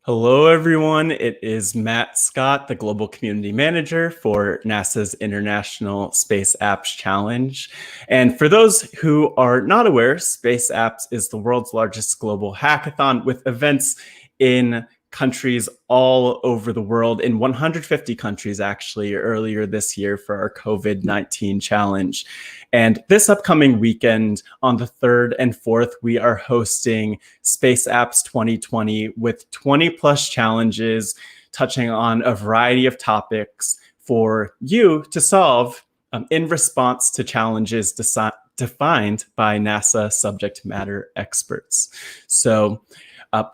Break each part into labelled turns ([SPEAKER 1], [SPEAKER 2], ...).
[SPEAKER 1] Hello, everyone. It is Matt Scott, the Global Community Manager for NASA's International Space Apps Challenge. And for those who are not aware, Space Apps is the world's largest global hackathon with events in countries all over the world, in 150 countries actually, earlier this year for our COVID-19 challenge. And this upcoming weekend on the 3rd and 4th, we are hosting Space Apps 2020 with 20 plus challenges touching on a variety of topics for you to solve in response to challenges defined by NASA subject matter experts. So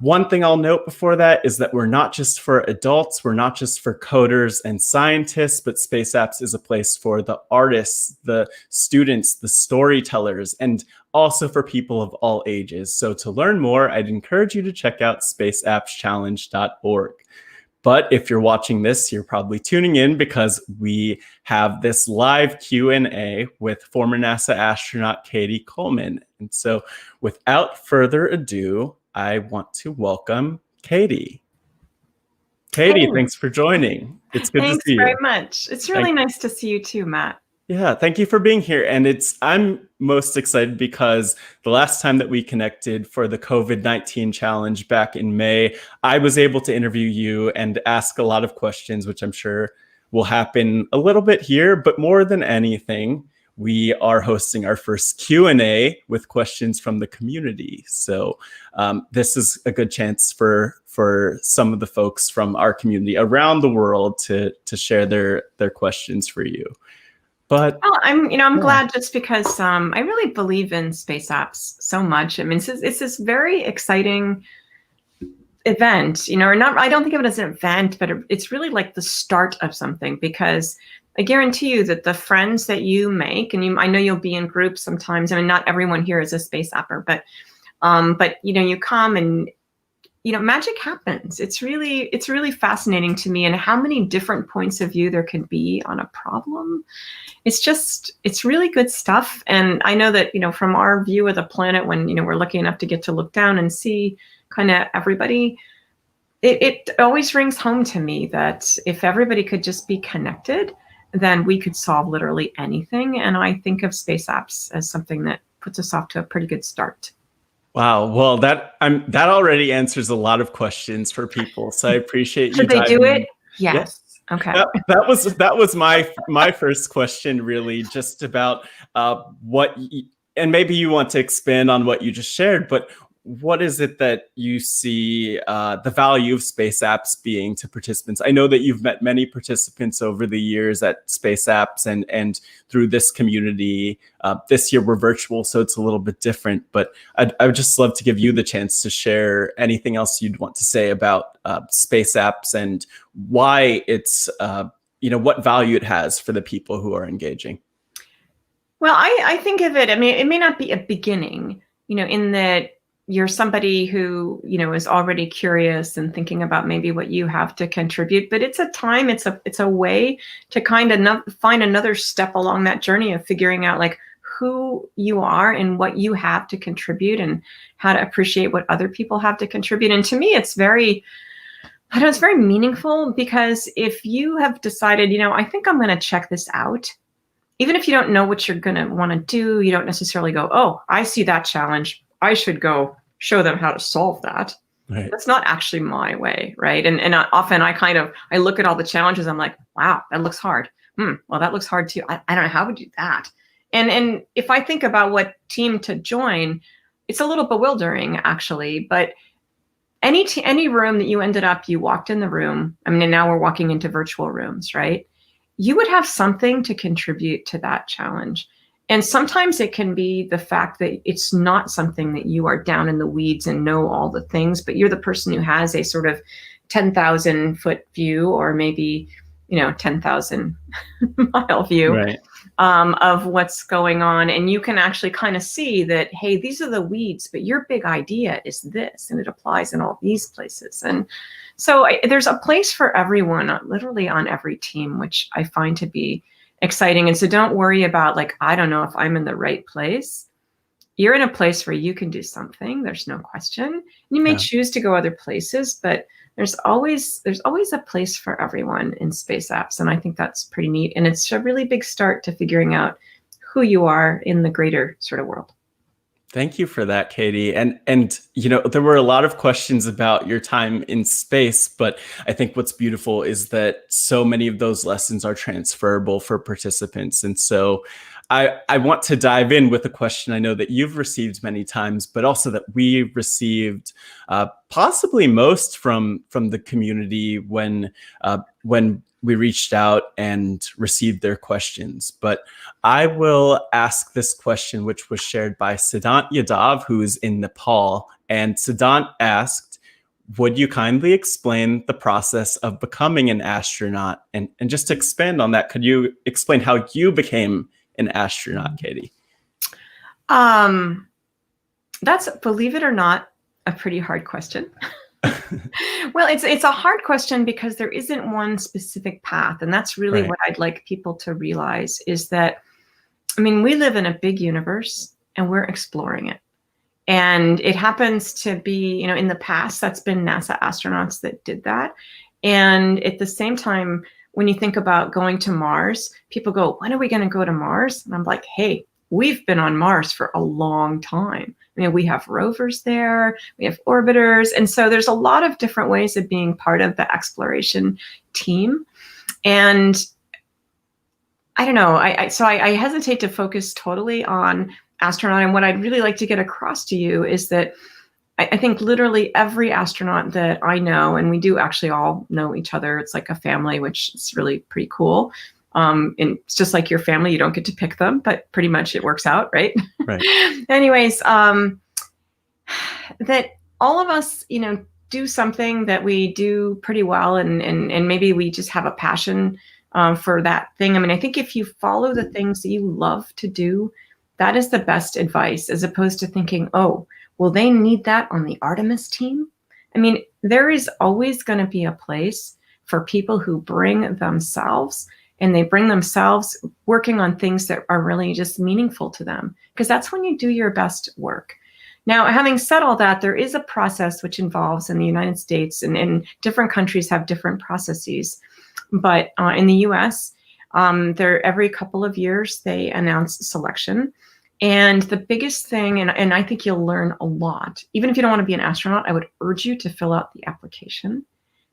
[SPEAKER 1] one thing I'll note before that is that we're not just for adults, we're not just for coders and scientists, but Space Apps is a place for the artists, the students, the storytellers, and also for people of all ages. So to learn more, I'd encourage you to check out spaceappschallenge.org. But if you're watching this, you're probably tuning in because we have this live Q&A with former NASA astronaut Cady Coleman. And so without further ado, I want to welcome Cady. Cady, thanks for joining. It's good to see you.
[SPEAKER 2] Thanks very much. It's really nice to see you too, Matt.
[SPEAKER 1] Yeah, thank you for being here. And I'm most excited because the last time that we connected for the COVID-19 challenge back in May, I was able to interview you and ask a lot of questions, which I'm sure will happen a little bit here. But more than anything, we are hosting our first Q&A with questions from the community. So this is a good chance for some of the folks from our community around the world to share their questions for you. But
[SPEAKER 2] well, I'm glad just because I really believe in space apps so much. I mean, it's this very exciting event, or not. I don't think of it as an event, but it's really like the start of something, because I guarantee you that the friends that you make, and I know you'll be in groups sometimes. I mean, not everyone here is a space apper, but you come and magic happens. It's really fascinating to me, and how many different points of view there can be on a problem. It's really good stuff. And I know that, from our view of the planet, when, we're lucky enough to get to look down and see kind of everybody, it always rings home to me that if everybody could just be connected, then we could solve literally anything. And I think of space apps as something that puts us off to a pretty good start.
[SPEAKER 1] Wow. Well, that already answers a lot of questions for people. So I appreciate you.
[SPEAKER 2] Should they do it? Yes. Okay.
[SPEAKER 1] That was my first question, really, just about what, and maybe you want to expand on what you just shared, but what is it that you see the value of space apps being to participants? I know that you've met many participants over the years at Space Apps and through this community. This year we're virtual, so it's a little bit different, but I would just love to give you the chance to share anything else you'd want to say about Space Apps and why it's, what value it has for the people who are engaging.
[SPEAKER 2] Well, I think of it, I mean, it may not be a beginning, in that you're somebody who, is already curious and thinking about maybe what you have to contribute, but it's a time, it's a way to kind of find another step along that journey of figuring out like who you are and what you have to contribute and how to appreciate what other people have to contribute. And to me, it's very meaningful, because if you have decided, I think I'm going to check this out, even if you don't know what you're going to want to do, you don't necessarily go, oh, I see that challenge, I should go show them how to solve that. Right. That's not actually my way, right? And often I look at all the challenges, I'm like, wow, that looks hard. Well, that looks hard too. I don't know, how would you do that? And if I think about what team to join, it's a little bewildering actually, but any room that you walked in the room, I mean, and now we're walking into virtual rooms, right? You would have something to contribute to that challenge. And sometimes it can be the fact that it's not something that you are down in the weeds and know all the things, but you're the person who has a sort of 10,000 foot view, or maybe, 10,000 mile view, right, of what's going on. And you can actually kind of see that, hey, these are the weeds, but your big idea is this, and it applies in all these places. And so there's a place for everyone, literally on every team, which I find to be exciting. And so don't worry about like, I don't know if I'm in the right place. You're in a place where you can do something. There's no question. You may choose to go other places, but there's always a place for everyone in space apps. And I think that's pretty neat. And it's a really big start to figuring out who you are in the greater sort of world.
[SPEAKER 1] Thank you for that, Cady. And there were a lot of questions about your time in space, but I think what's beautiful is that so many of those lessons are transferable for participants. And so I want to dive in with a question I know that you've received many times, but also that we received possibly most from the community when we reached out and received their questions. But I will ask this question, which was shared by Siddhant Yadav, who is in Nepal. And Siddhant asked, would you kindly explain the process of becoming an astronaut? And just to expand on that, could you explain how you became an astronaut, Cady?
[SPEAKER 2] That's, believe it or not, a pretty hard question. Well, it's a hard question because there isn't one specific path. And that's really what I'd like people to realize is that, I mean, we live in a big universe and we're exploring it. And it happens to be, in the past, that's been NASA astronauts that did that. And at the same time, when you think about going to Mars, people go, when are we going to go to Mars? And I'm like, hey, we've been on Mars for a long time. I mean, we have rovers there, we have orbiters. And so there's a lot of different ways of being part of the exploration team. And I don't know, so I hesitate to focus totally on astronaut. And what I'd really like to get across to you is that I think literally every astronaut that I know, and we do actually all know each other, it's like a family, which is really pretty cool. And it's just like your family, you don't get to pick them, but pretty much it works out, right?
[SPEAKER 1] Right.
[SPEAKER 2] Anyways, that all of us, do something that we do pretty well, and maybe we just have a passion for that thing. I mean, I think if you follow the things that you love to do, that is the best advice, as opposed to thinking, oh, will they need that on the Artemis team? I mean, there is always going to be a place for people who bring themselves, and they bring themselves working on things that are really just meaningful to them, because that's when you do your best work. Now, having said all that, there is a process which involves in the United States, and different countries have different processes. But in the US, every couple of years, they announce selection. And the biggest thing, and I think you'll learn a lot, even if you don't want to be an astronaut, I would urge you to fill out the application,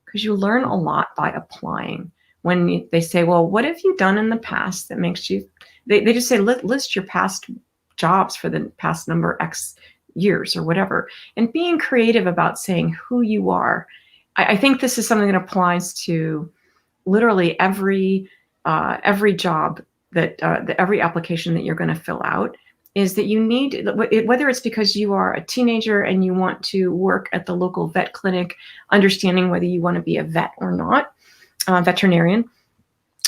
[SPEAKER 2] because you learn a lot by applying. When they say, well, what have you done in the past that makes you, they just say, list your past jobs for the past number X years or whatever. And being creative about saying who you are. I think this is something that applies to literally every job that every application that you're going to fill out, is that you need, whether it's because you are a teenager and you want to work at the local vet clinic, understanding whether you want to be a vet or not, veterinarian,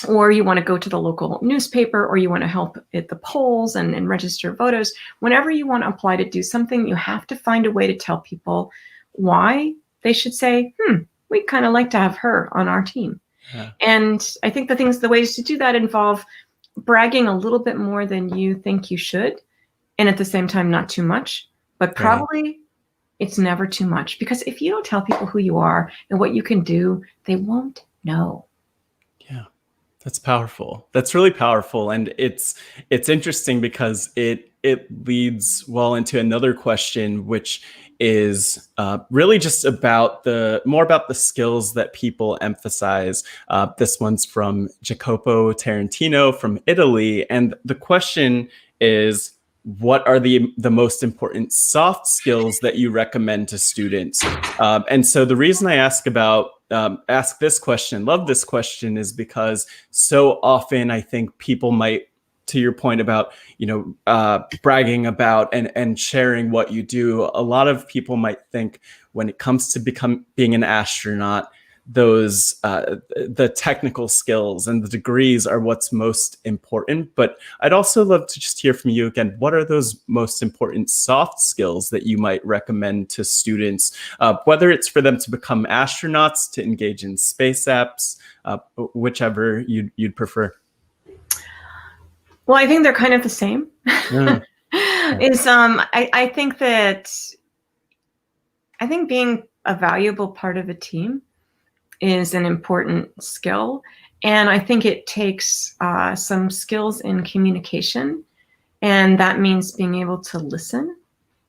[SPEAKER 2] or you want to go to the local newspaper, or you want to help at the polls and register voters. Whenever you want to apply to do something, you have to find a way to tell people why they should say, we'd kind of like to have her on our team. Yeah. And I think the ways to do that involve bragging a little bit more than you think you should, and at the same time, not too much, but probably it's never too much, because if you don't tell people who you are and what you can do, they won't know.
[SPEAKER 1] Yeah, that's powerful. That's really powerful. And it's interesting because it leads well into another question, which is really just more about the skills that people emphasize. This one's from Jacopo Tarantino from Italy. And the question is, what are the most important soft skills that you recommend to students? And so the reason I ask this question, love this question, is because so often I think people might, to your point about, bragging about and sharing what you do, a lot of people might think when it comes to being an astronaut, those the technical skills and the degrees are what's most important. But I'd also love to just hear from you again, what are those most important soft skills that you might recommend to students, whether it's for them to become astronauts, to engage in space apps, whichever you'd prefer?
[SPEAKER 2] Well, I think they're kind of the same. I think being a valuable part of a team is an important skill. And I think it takes some skills in communication. And that means being able to listen.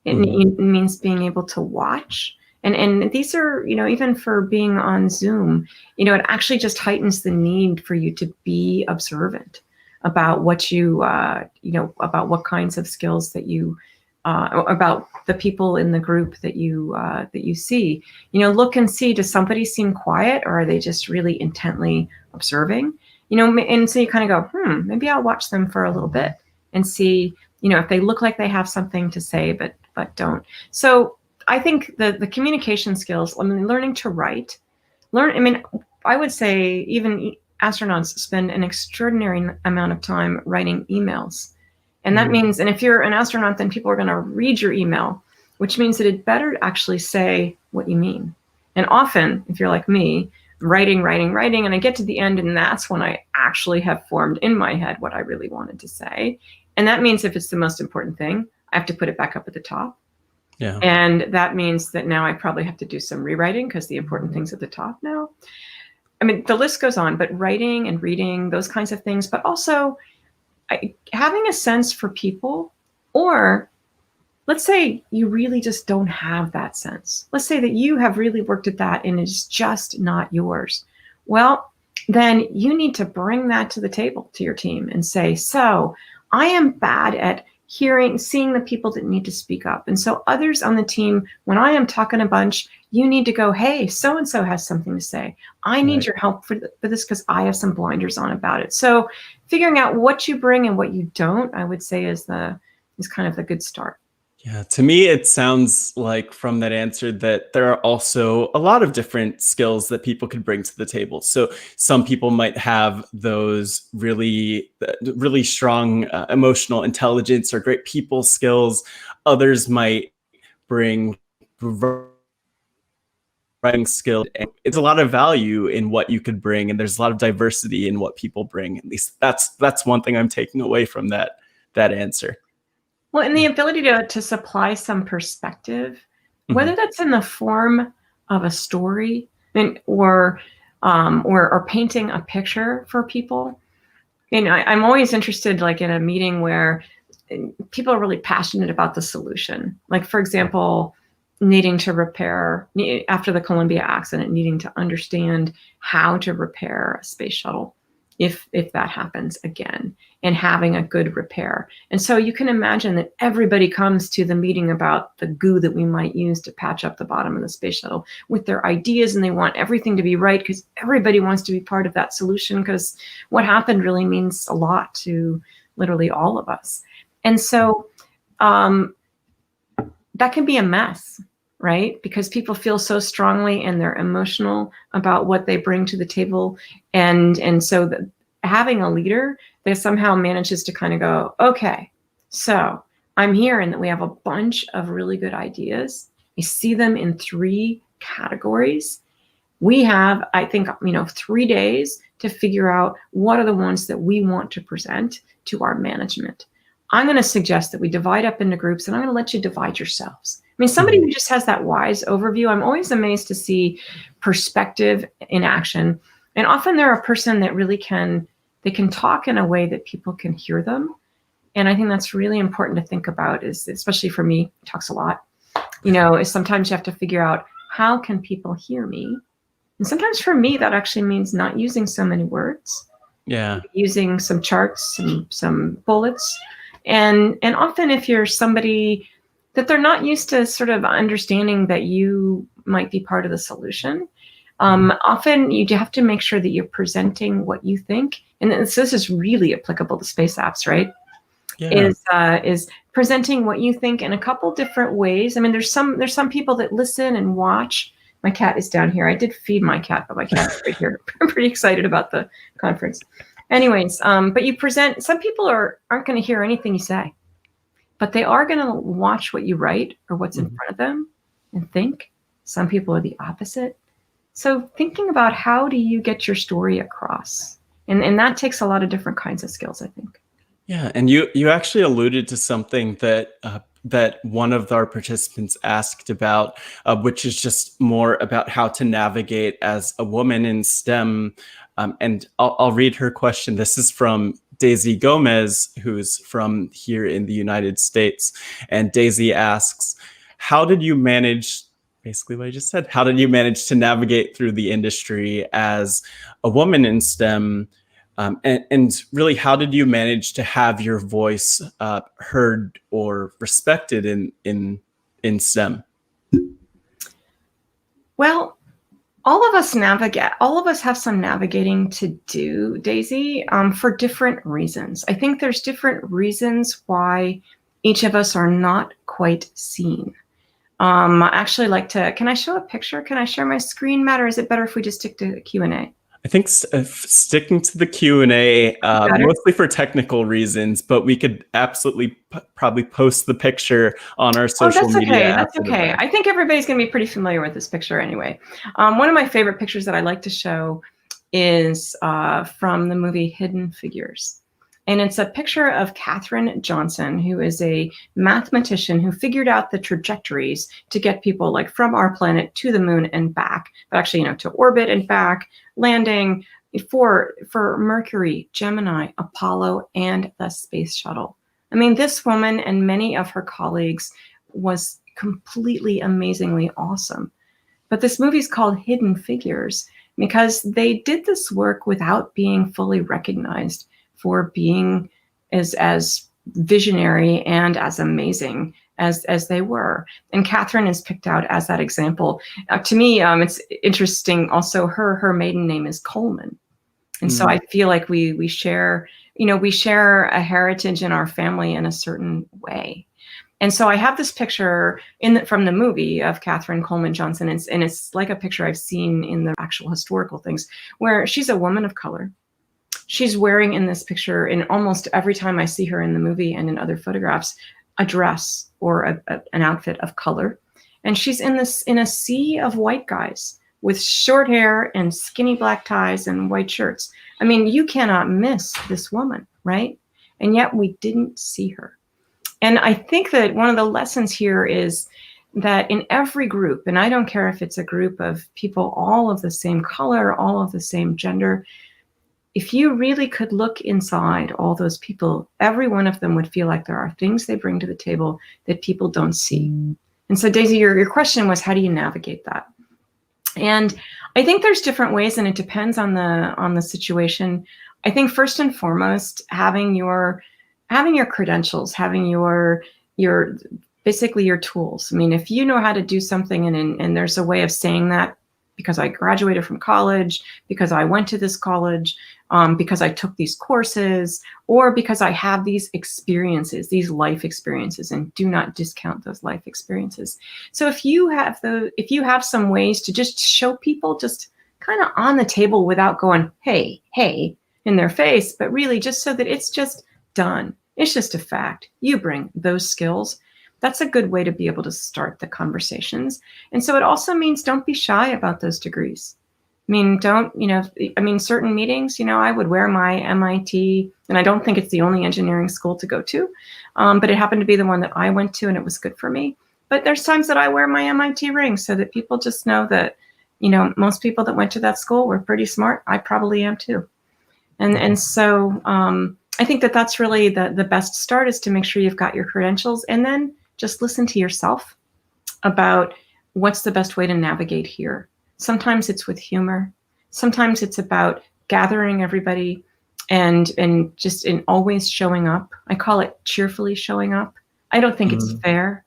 [SPEAKER 2] It means being able to watch. And these are, even for being on Zoom, it actually just heightens the need for you to be observant about what about what kinds of skills that you, about the people in the group that you see. Look and see, does somebody seem quiet, or are they just really intently observing? And so you kind of go, maybe I'll watch them for a little bit and see, if they look like they have something to say, but don't. So I think the communication skills, learning to write, I would say even astronauts spend an extraordinary amount of time writing emails. And that means, and if you're an astronaut, then people are going to read your email, which means that it better actually say what you mean. And often, if you're like me, writing, and I get to the end, and that's when I actually have formed in my head what I really wanted to say. And that means if it's the most important thing, I have to put it back up at the top.
[SPEAKER 1] Yeah.
[SPEAKER 2] And that means that now I probably have to do some rewriting because the important thing's at the top now. The list goes on, but writing and reading, those kinds of things, but also having a sense for people. Or let's say you really just don't have that sense. Let's say that you have really worked at that and it's just not yours. Well, then you need to bring that to the table to your team and say, so I am bad at seeing the people that need to speak up. And so others on the team, when I am talking a bunch, you need to go, hey, so-and-so has something to say. I need your help for this because I have some blinders on about it. So figuring out what you bring and what you don't, I would say is kind of the good start.
[SPEAKER 1] Yeah, to me, it sounds like from that answer that there are also a lot of different skills that people could bring to the table. So some people might have those really, really strong emotional intelligence or great people skills. Others might bring writing skill. It's a lot of value in what you could bring, and there's a lot of diversity in what people bring. At least that's one thing I'm taking away from that answer.
[SPEAKER 2] Well, and the ability to supply some perspective, whether that's in the form of a story or painting a picture for people. I'm always interested, like in a meeting where people are really passionate about the solution. Like, for example, needing to repair after the Columbia accident, needing to understand how to repair a space shuttle if that happens again, and having a good repair. And so you can imagine that everybody comes to the meeting about the goo that we might use to patch up the bottom of the space shuttle with their ideas, and they want everything to be right because everybody wants to be part of that solution, because what happened really means a lot to literally all of us. And so that can be a mess, right? Because people feel so strongly and they're emotional about what they bring to the table. And so having a leader that somehow manages to kind of go, okay, so I'm here and that we have a bunch of really good ideas. We see them in 3 categories. We have, I think, 3 days to figure out what are the ones that we want to present to our management. I'm going to suggest that we divide up into groups, and I'm going to let you divide yourselves. Somebody who just has that wise overview, I'm always amazed to see perspective in action. And often they're a person that really can talk in a way that people can hear them. And I think that's really important to think about, is especially for me, he talks a lot, is sometimes you have to figure out, how can people hear me? And sometimes for me, that actually means not using so many words.
[SPEAKER 1] Yeah.
[SPEAKER 2] Using some charts and some bullets. And often if you're somebody that they're not used to sort of understanding that you might be part of the solution, often you have to make sure that you're presenting what you think. And this is really applicable to space apps, right? Yeah. Is presenting what you think in a couple different ways. There's some people that listen and watch. My cat is down here. I did feed my cat, but my cat's right here. I'm pretty excited about the conference. Anyways, but you present, some people aren't going to hear anything you say, but they are going to watch what you write or what's in front of them and think. Some people are the opposite. So thinking about, how do you get your story across? And that takes a lot of different kinds of skills, I think.
[SPEAKER 1] Yeah, and you actually alluded to something that that one of our participants asked about, which is just more about how to navigate as a woman in STEM. And I'll read her question. This is from Daisy Gomez, who's from here in the United States. And Daisy asks, how did you manage, basically what I just said, how did you manage to navigate through the industry as a woman in STEM? And really, how did you manage to have your voice heard or respected in STEM?
[SPEAKER 2] Well, all of us have some navigating to do, Daisy, for different reasons. I think there's different reasons why each of us are not quite seen. I actually like to, can I show a picture? Can I share my screen, Matt, or is it better if we just stick to Q&A?
[SPEAKER 1] I think sticking to the Q&A, mostly for technical reasons, but we could absolutely probably post the picture on our social media.
[SPEAKER 2] Okay. That's okay. I think everybody's going to be pretty familiar with this picture anyway. One of my favorite pictures that I like to show is from the movie Hidden Figures. And it's a picture of Katherine Johnson, who is a mathematician who figured out the trajectories to get people like from our planet to the moon and back, but actually, to orbit and back, landing for Mercury, Gemini, Apollo, and the space shuttle. I mean, this woman and many of her colleagues was completely amazingly awesome. But this movie's called Hidden Figures because they did this work without being fully recognized for being as visionary and as amazing as they were. And Katherine is picked out as that example. To me, it's interesting also, her maiden name is Coleman. And so I feel like we share, we share a heritage in our family in a certain way. And so I have this picture from the movie of Katherine Coleman Johnson, and it's like a picture I've seen in the actual historical things, where she's a woman of color. She's wearing in this picture, in almost every time I see her in the movie and in other photographs, a dress or an outfit of color. And she's in a sea of white guys with short hair and skinny black ties and white shirts. I mean, you cannot miss this woman, right? And yet we didn't see her. And I think that one of the lessons here is that in every group, and I don't care if it's a group of people all of the same color, all of the same gender, if you really could look inside all those people, every one of them would feel like there are things they bring to the table that people don't see. And so, Daisy, your question was, how do you navigate that? And I think there's different ways, and it depends on the situation. I think first and foremost, having your credentials, having your basically your tools. I mean, if you know how to do something, and there's a way of saying that, because I graduated from college, because I went to this college, because I took these courses, or because I have these experiences, these life experiences, and do not discount those life experiences. So if you have some ways to just show people, just kind of on the table without going, hey, in their face, but really just so that it's just done. It's just a fact. You bring those skills. That's a good way to be able to start the conversations. And so it also means don't be shy about those degrees. I mean, certain meetings, I would wear my MIT, and I don't think it's the only engineering school to go to, but it happened to be the one that I went to, and it was good for me. But there's times that I wear my MIT ring so that people just know that, most people that went to that school were pretty smart. I probably am too. And so I think that that's really the best start, is to make sure you've got your credentials, and then just listen to yourself about what's the best way to navigate here. Sometimes it's with humor. Sometimes it's about gathering everybody and just in always showing up. I call it cheerfully showing up. I don't think it's fair.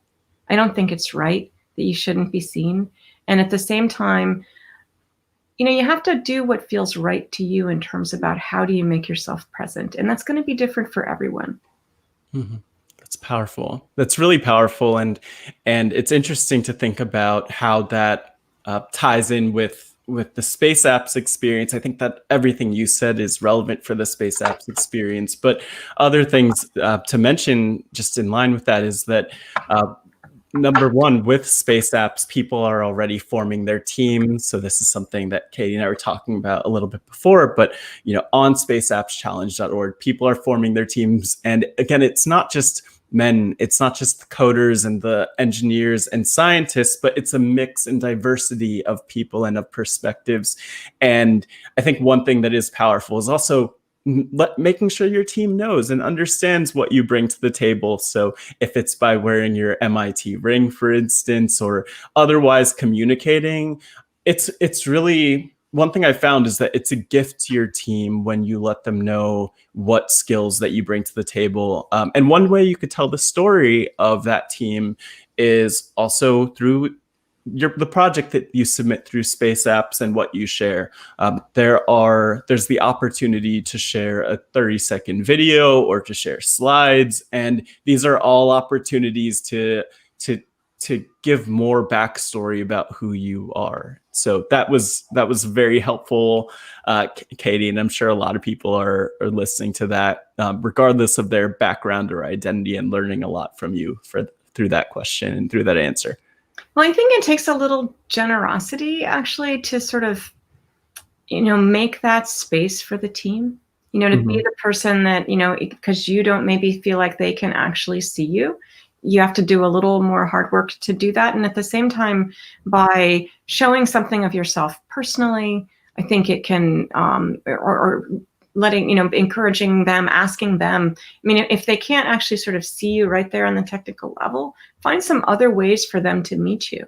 [SPEAKER 2] I don't think it's right that you shouldn't be seen. And at the same time, you have to do what feels right to you in terms about how do you make yourself present. And that's going to be different for everyone.
[SPEAKER 1] Mm-hmm. That's powerful. That's really powerful. And it's interesting to think about how that ties in with the Space Apps experience. I think that everything you said is relevant for the Space Apps experience. But other things to mention just in line with that is that number one, with Space Apps, people are already forming their teams. So this is something that Cady and I were talking about a little bit before, but on spaceappschallenge.org, people are forming their teams. And again, it's not just men. It's not just the coders and the engineers and scientists, but it's a mix and diversity of people and of perspectives. And I think one thing that is powerful is also making sure your team knows and understands what you bring to the table. So if it's by wearing your MIT ring, for instance, or otherwise communicating, it's really, one thing I found is that it's a gift to your team when you let them know what skills that you bring to the table. And one way you could tell the story of that team is also through the project that you submit through Space Apps and what you share. There's the opportunity to share a 30-second video or to share slides, and these are all opportunities to give more backstory about who you are. So that was very helpful, Cady, and I'm sure a lot of people are listening to that, regardless of their background or identity, and learning a lot from you through that question and through that answer.
[SPEAKER 2] Well, I think it takes a little generosity actually to sort of, make that space for the team, to be the person that, because you don't maybe feel like they can actually see you. You have to do a little more hard work to do that. And at the same time, by showing something of yourself personally, I think it can, or letting, encouraging them, asking them. I mean, if they can't actually sort of see you right there on the technical level, find some other ways for them to meet you.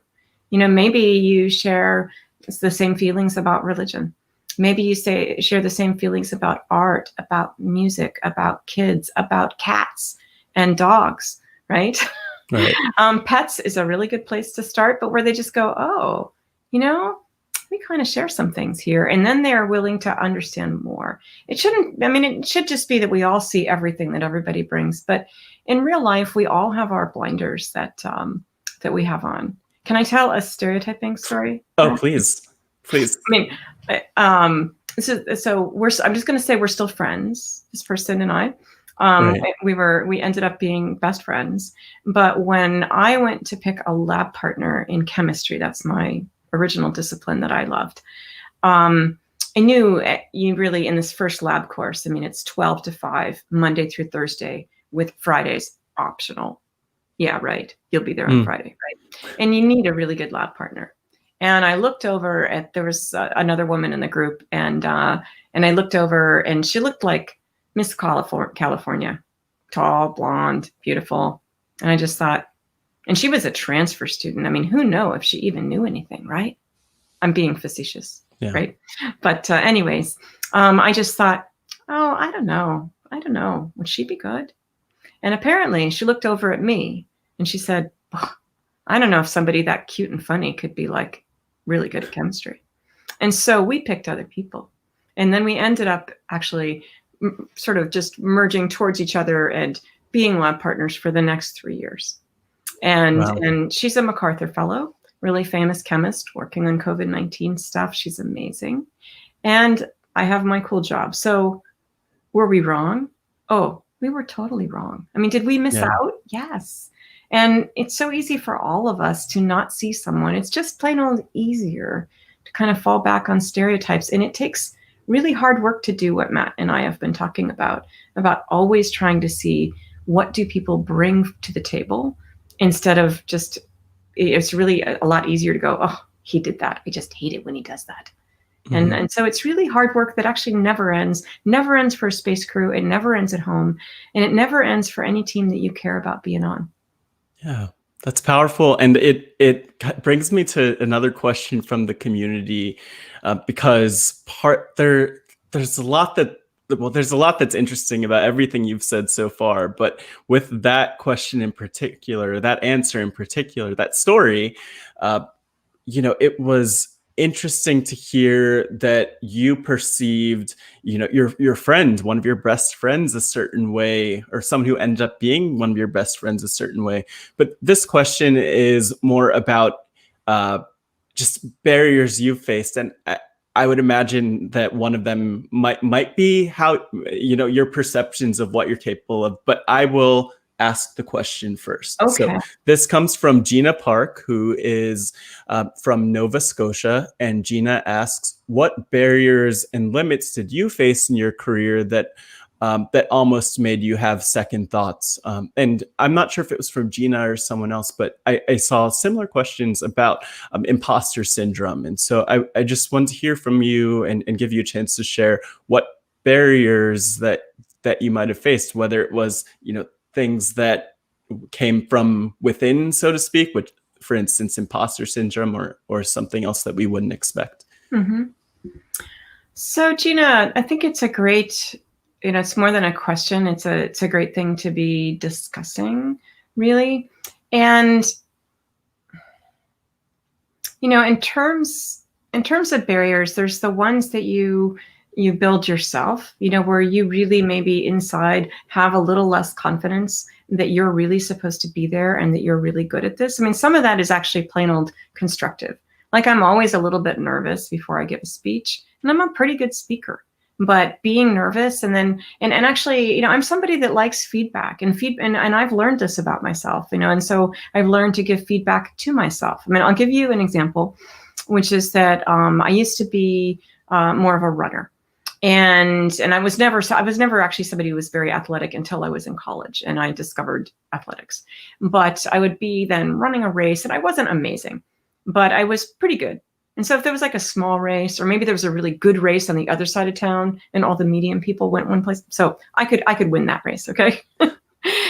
[SPEAKER 2] Maybe you share the same feelings about religion. Maybe you share the same feelings about art, about music, about kids, about cats and dogs, right?
[SPEAKER 1] Right.
[SPEAKER 2] Pets is a really good place to start, but where they just go, oh, we kind of share some things here. And then they're willing to understand more. It should just be that we all see everything that everybody brings. But in real life, we all have our blinders that we have on. Can I tell a stereotyping story?
[SPEAKER 1] Oh, please.
[SPEAKER 2] I'm just going to say we're still friends, this person and I.
[SPEAKER 1] Right.
[SPEAKER 2] We ended up being best friends. But when I went to pick a lab partner in chemistry, that's my original discipline that I loved. I knew you really, in this first lab course, it's 12 to 5, Monday through Thursday, with Fridays optional. Yeah, right. You'll be there on Friday, right? And you need a really good lab partner. And I looked over there was another woman in the group, and I looked over, and she looked like Miss California, tall, blonde, beautiful. And I just thought, and she was a transfer student. Who knows if she even knew anything, right? I'm being facetious, right? But anyways, I just thought, oh, I don't know. Would she be good? And apparently she looked over at me and she said, oh, I don't know if somebody that cute and funny could be like really good at chemistry. And so we picked other people. And then we ended up actually sort of just merging towards each other and being lab partners for the next 3 years. And she's a MacArthur Fellow, really famous chemist working on COVID-19 stuff. She's amazing. And I have my cool job. So were we wrong? Oh, we were totally wrong. Did we miss out? Yes. And it's so easy for all of us to not see someone. It's just plain old easier to kind of fall back on stereotypes. And it takes really hard work to do what Matt and I have been talking about always trying to see what do people bring to the table, instead of just, it's really a lot easier to go, oh, he did that. I just hate it when he does that. And so it's really hard work that actually never ends for a space crew. It never ends at home, and it never ends for any team that you care about being on.
[SPEAKER 1] Yeah, that's powerful. And it brings me to another question from the community, because there's a lot that's interesting about everything you've said so far. But with that question in particular, that answer in particular, that story, it was interesting to hear that you perceived, your friend, one of your best friends, a certain way, or someone who ended up being one of your best friends a certain way. But this question is more about just barriers you've faced, and I would imagine that one of them might be how, your perceptions of what you're capable of. But I will ask the question first.
[SPEAKER 2] Okay.
[SPEAKER 1] So this comes from Gina Park, who is from Nova Scotia. And Gina asks, what barriers and limits did you face in your career that that almost made you have second thoughts. And I'm not sure if it was from Gina or someone else, but I saw similar questions about imposter syndrome. And so I just wanted to hear from you and give you a chance to share what barriers that you might have faced, whether it was, things that came from within, so to speak, which, for instance, imposter syndrome, or something else that we wouldn't expect.
[SPEAKER 2] Mm-hmm. So, Gina, I think it's a great, it's more than a question. It's a great thing to be discussing, really. And, in terms of barriers, there's the ones that you build yourself, where you really maybe inside have a little less confidence that you're really supposed to be there and that you're really good at this. I mean, some of that is actually plain old constructive. Like, I'm always a little bit nervous before I give a speech, and I'm a pretty good speaker. But being nervous and actually, I'm somebody that likes feedback and I've learned this about myself, and so I've learned to give feedback to myself. I mean, I'll give you an example, which is that I used to be more of a runner. And I was never actually somebody who was very athletic until I was in college and I discovered athletics. But I would be then running a race, and I wasn't amazing, but I was pretty good. And so if there was like a small race, or maybe there was a really good race on the other side of town and all the medium people went one place, so I could win that race, okay?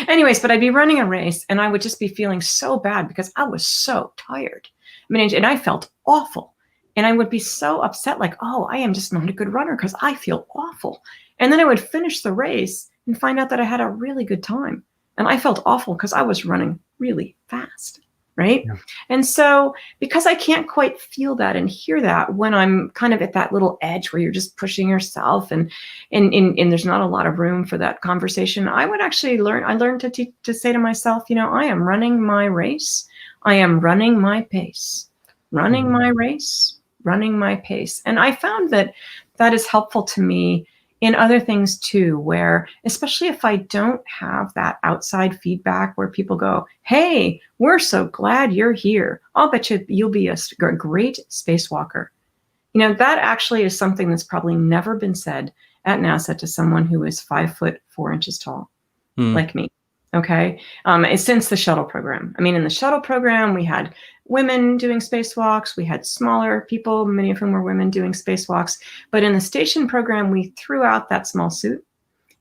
[SPEAKER 2] Anyways, but I'd be running a race and I would just be feeling so bad because I was so tired. I mean, and I felt awful. And I would be so upset, like, oh, I am just not a good runner because I feel awful. And then I would finish the race and find out that I had a really good time. And I felt awful because I was running really fast, right? Yeah. And so because I can't quite feel that and hear that when I'm kind of at that little edge where you're just pushing yourself and there's not a lot of room for that conversation, I would actually learned to say to myself, I am running my race. I am running my pace, running my race, running my pace. And I found that is helpful to me in other things too, where, especially if I don't have that outside feedback where people go, hey, we're so glad you're here. I'll bet you'll be a great spacewalker. That actually is something that's probably never been said at NASA to someone who is 5'4" tall, like me. Okay. Since the shuttle program. I mean, in the shuttle program, we had women doing spacewalks. We had smaller people, many of whom were women, doing spacewalks. But in the station program, we threw out that small suit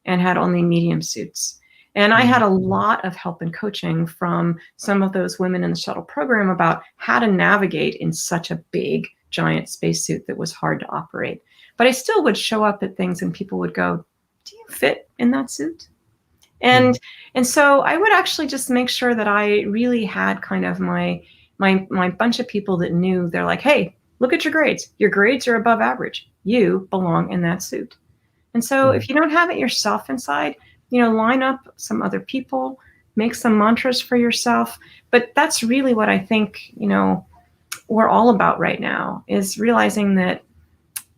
[SPEAKER 2] and had only medium suits. And I had a lot of help and coaching from some of those women in the shuttle program about how to navigate in such a big, giant spacesuit that was hard to operate. But I still would show up at things and people would go, do you fit in that suit? And so I would actually just make sure that I really had kind of my bunch of people that knew. They're like, hey, look at your grades. Your grades are above average. You belong in that suit. And so if you don't have it yourself inside, line up some other people, make some mantras for yourself. But that's really what I think, we're all about right now, is realizing that,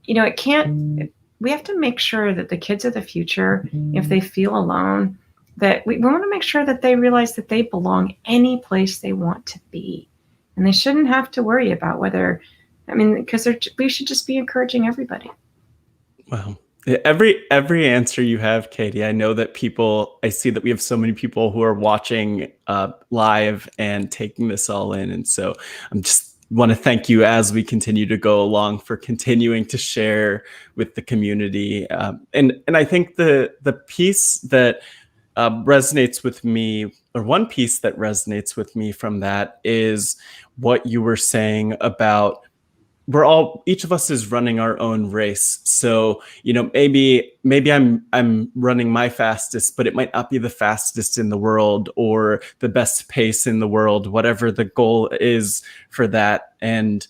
[SPEAKER 2] it can't, we have to make sure that the kids of the future, if they feel alone, that we want to make sure that they realize that they belong any place they want to be. And they shouldn't have to worry about whether, because we should just be encouraging everybody.
[SPEAKER 1] Wow. Every answer you have, Cady, I know that I see that we have so many people who are watching live and taking this all in. And so I'm just want to thank you as we continue to go along for continuing to share with the community. And I think the piece that resonates with me, or one piece that resonates with me from that, is what you were saying about each of us is running our own race. So, maybe I'm running my fastest, but it might not be the fastest in the world or the best pace in the world, whatever the goal is for that. And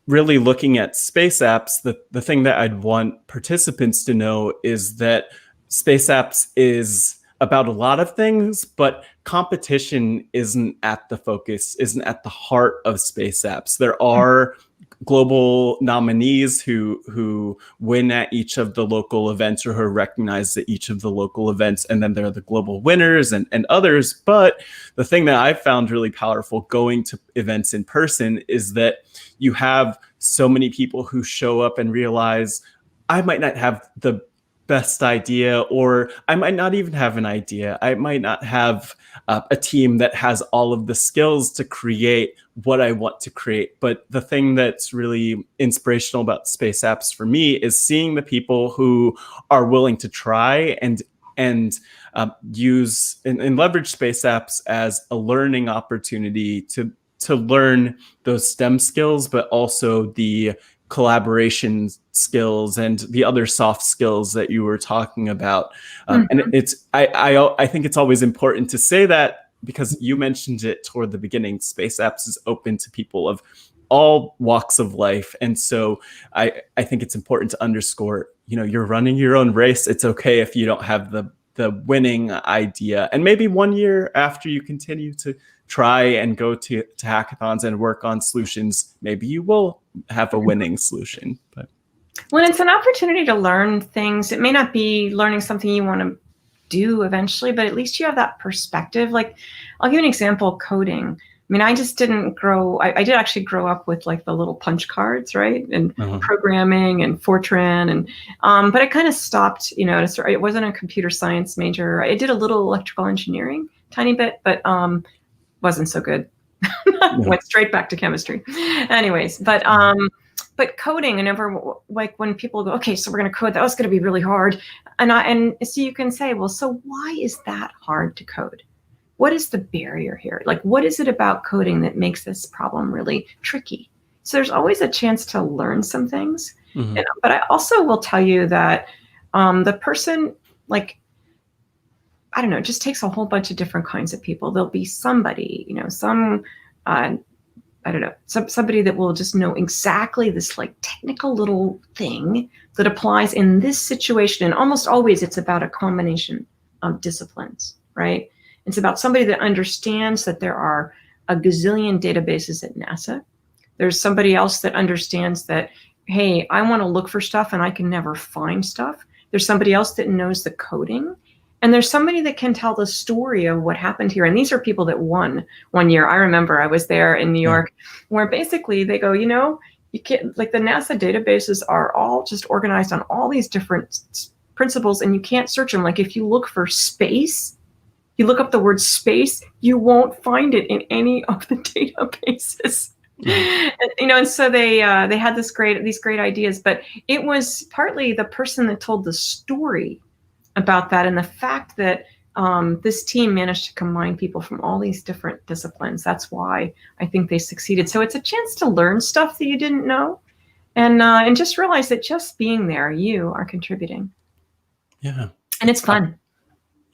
[SPEAKER 1] really looking at space apps, the thing that I'd want participants to know is that space apps is about a lot of things, but competition isn't at the focus, isn't at the heart of space apps. There are global nominees who win at each of the local events, or who are recognized at each of the local events, and then there are the global winners and others. But the thing that I've found really powerful going to events in person is that you have so many people who show up and realize, I might not have the best idea, or I might not even have an idea. I might not have a team that has all of the skills to create what I want to create. But the thing that's really inspirational about space apps for me is seeing the people who are willing to try and use and leverage space apps as a learning opportunity to learn those STEM skills, but also the collaboration skills and the other soft skills that you were talking about. And I think it's always important to say that, because you mentioned it toward the beginning, space apps is open to people of all walks of life. And so I think it's important to underscore, you're running your own race. It's okay if you don't have the winning idea. And maybe 1 year after you continue to try and go to hackathons and work on solutions, maybe you will have a winning solution. But
[SPEAKER 2] when it's an opportunity to learn things, it may not be learning something you want to do eventually, but at least you have that perspective. Like, I'll give you an example, coding. I mean, I just didn't grow, I did actually grow up with like the little punch cards, right? And programming and Fortran. And, but I kind of stopped, it wasn't a computer science major. I did a little electrical engineering, tiny bit, but wasn't so good. Went straight back to chemistry. Anyways, but coding, like when people go, okay, so we're going to code, that was going to be really hard. And so you can say, well, so why is that hard to code? What is the barrier here? Like, what is it about coding that makes this problem really tricky? So there's always a chance to learn some things. But I also will tell you that the person, like, I don't know, it just takes a whole bunch of different kinds of people. There'll be somebody, somebody that will just know exactly this like technical little thing that applies in this situation. And almost always it's about a combination of disciplines, right? It's about somebody that understands that there are a gazillion databases at NASA. There's somebody else that understands that, hey, I want to look for stuff and I can never find stuff. There's somebody else that knows the coding. And there's somebody that can tell the story of what happened here. And these are people that won 1 year. I remember I was there in New York, where basically they go, you can't, like, the NASA databases are all just organized on all these different principles, and you can't search them. Like, if you look for space, you look up the word space, you won't find it in any of the databases. And so they had these great ideas, but it was partly the person that told the story about that, and the fact that this team managed to combine people from all these different disciplines. That's why I think they succeeded. So it's a chance to learn stuff that you didn't know, and just realize that just being there, you are contributing.
[SPEAKER 1] Yeah,
[SPEAKER 2] and it's fun.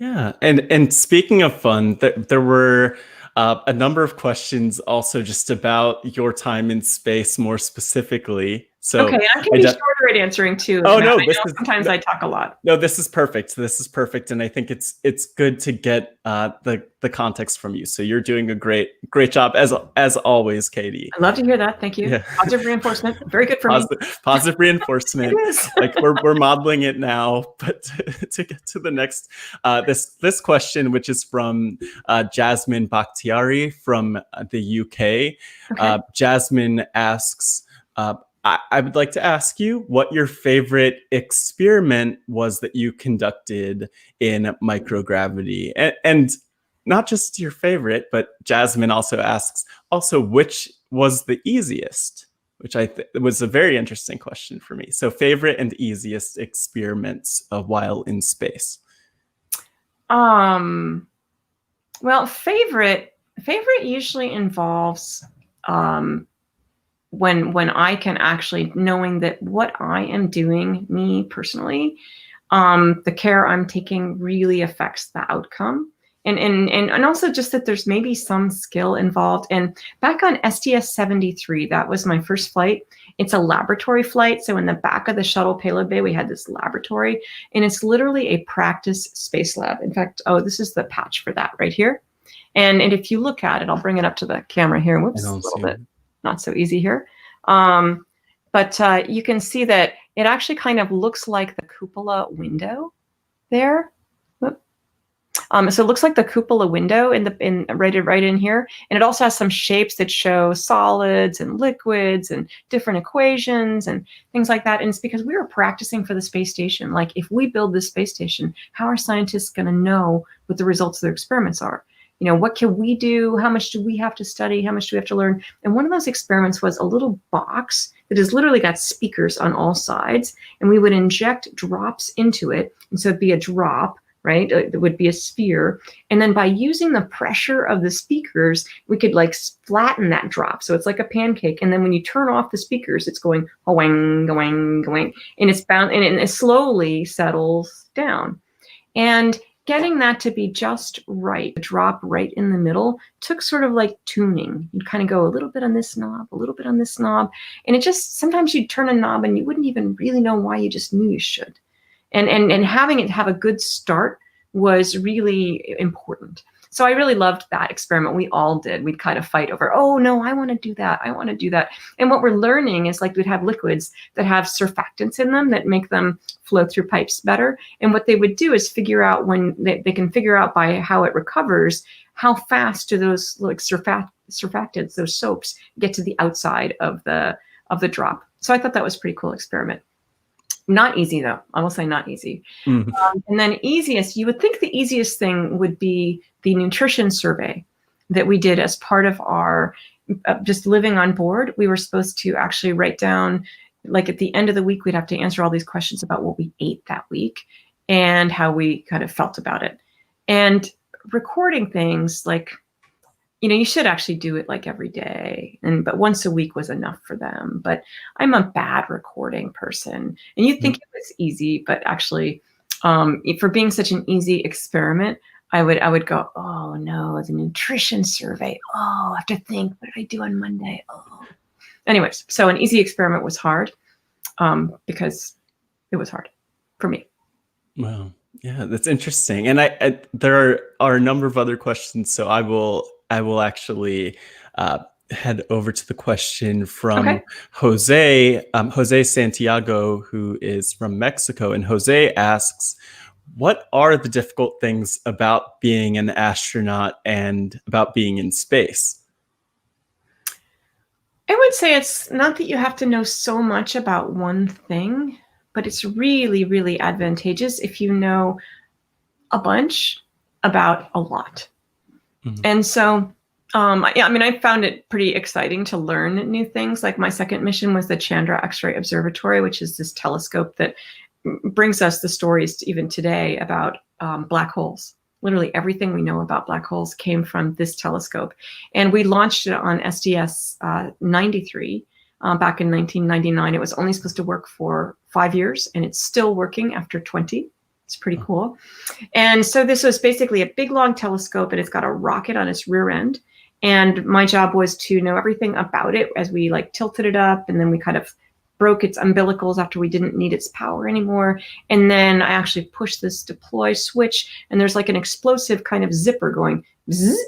[SPEAKER 1] Yeah, and speaking of fun, there were a number of questions also just about your time in space more specifically. So
[SPEAKER 2] okay, I can be shorter at answering too.
[SPEAKER 1] Oh,
[SPEAKER 2] Matt.
[SPEAKER 1] no,
[SPEAKER 2] Sometimes I talk a lot.
[SPEAKER 1] No, this is perfect. This is perfect, and I think it's good to get the context from you. So you're doing a great job as always, Cady.
[SPEAKER 2] I love to hear that. Thank you. Yeah. Positive reinforcement, very good for me.
[SPEAKER 1] Positive reinforcement. Like we're modeling it now. But to get to the next, this question, which is from Jasmine Bakhtiari from the UK. Okay. Jasmine asks. I would like to ask you what your favorite experiment was that you conducted in microgravity, and not just your favorite, but Jasmine also asks which was the easiest, which was a very interesting question for me. So favorite and easiest experiments while in space.
[SPEAKER 2] Well, favorite usually involves when I can actually, knowing that what I am doing, me personally, the care I'm taking really affects the outcome. And also just that there's maybe some skill involved. And back on STS-73, that was my first flight. It's a laboratory flight. So in the back of the shuttle payload bay, we had this laboratory, and it's literally a practice space lab. In fact, this is the patch for that right here. And if you look at it, I'll bring it up to the camera here. Whoops, a little bit. Not so easy here. But you can see that it actually kind of looks like the cupola window there. So it looks like the cupola window in right in here, and it also has some shapes that show solids and liquids and different equations and things like that. And it's because we were practicing for the space station. Like, if we build this space station, how are scientists going to know what the results of their experiments are? You know, what can we do? How much do we have to study? How much do we have to learn? And one of those experiments was a little box that has literally got speakers on all sides, and we would inject drops into it. And so it'd be a drop, right? It would be a sphere. And then by using the pressure of the speakers, we could like flatten that drop. So it's like a pancake. And then when you turn off the speakers, it's going going, going, going, and it's bound, and it slowly settles down. And getting that to be just right, the drop right in the middle, took sort of like tuning. You'd kind of go a little bit on this knob, a little bit on this knob. And it just, sometimes you'd turn a knob and you wouldn't even really know why, you just knew you should. And having it have a good start was really important. So I really loved that experiment. We all did. We'd kind of fight over, oh no, I want to do that. I want to do that. And what we're learning is, like, we'd have liquids that have surfactants in them that make them flow through pipes better. And what they would do is figure out, when they can figure out by how it recovers, how fast do those like surfactants, those soaps, get to the outside of the drop. So I thought that was a pretty cool experiment. Not easy though. I will say not easy.
[SPEAKER 1] Mhm.
[SPEAKER 2] And then easiest, you would think the easiest thing would be the nutrition survey that we did as part of our just living on board. We were supposed to actually write down, like at the end of the week, we'd have to answer all these questions about what we ate that week and how we kind of felt about it. And recording things, like, you know, you should actually do it like every day, but once a week was enough for them. But I'm a bad recording person, and you'd think it was easy, but actually, for being such an easy experiment, I would go, oh no, the nutrition survey. Oh, I have to think, what did I do on Monday? Oh, anyways, so an easy experiment was hard, because it was hard for me.
[SPEAKER 1] Wow. Yeah, that's interesting. And there are a number of other questions, so I will actually head over to the question from
[SPEAKER 2] Okay.
[SPEAKER 1] Jose Santiago, who is from Mexico. And Jose asks, what are the difficult things about being an astronaut and about being in space?
[SPEAKER 2] I would say it's not that you have to know so much about one thing, but it's really, really advantageous if you know a bunch about a lot.
[SPEAKER 1] Mhm.
[SPEAKER 2] And so, yeah, I mean, I found it pretty exciting to learn new things. Like, my second mission was the Chandra X-ray Observatory, which is this telescope that brings us the stories even today about black holes. Literally everything we know about black holes came from this telescope. And we launched it on SDS 93 back in 1999. It was only supposed to work for 5 years, and it's still working after 20. It's pretty cool. And so this was basically a big, long telescope, and it's got a rocket on its rear end. And my job was to know everything about it as we like tilted it up, and then we kind of broke its umbilicals after we didn't need its power anymore. And then I actually pushed this deploy switch, and there's like an explosive kind of zipper going zzz.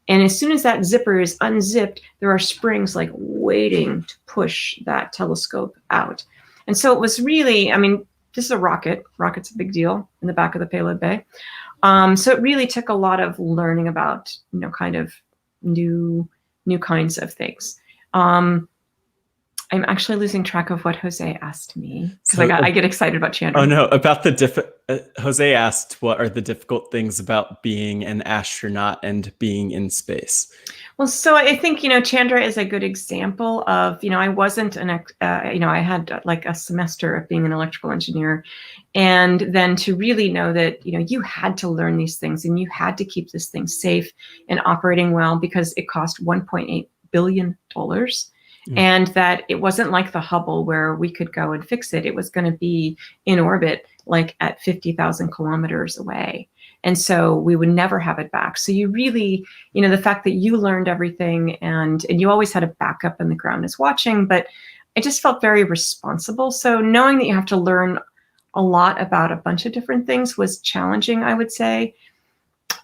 [SPEAKER 2] And as soon as that zipper is unzipped, there are springs like waiting to push that telescope out. And so it was really, I mean, this is a rocket. Rocket's a big deal in the back of the payload bay. So it really took a lot of learning about, you know, kind of new kinds of things. I'm actually losing track of what Jose asked me, because I get excited about Chandra.
[SPEAKER 1] Oh no, about Jose asked, what are the difficult things about being an astronaut and being in space?
[SPEAKER 2] Well, so I think, you know, Chandra is a good example of, you know, I wasn't you know, I had like a semester of being an electrical engineer, and then to really know that, you know, you had to learn these things and you had to keep this thing safe and operating well, because it cost $1.8 billion. And that it wasn't like the Hubble where we could go and fix it. It was going to be in orbit, like at 50,000 kilometers away. And so we would never have it back. So you really, you know, the fact that you learned everything, and you always had a backup and the ground is watching, but I just felt very responsible. So knowing that you have to learn a lot about a bunch of different things was challenging, I would say.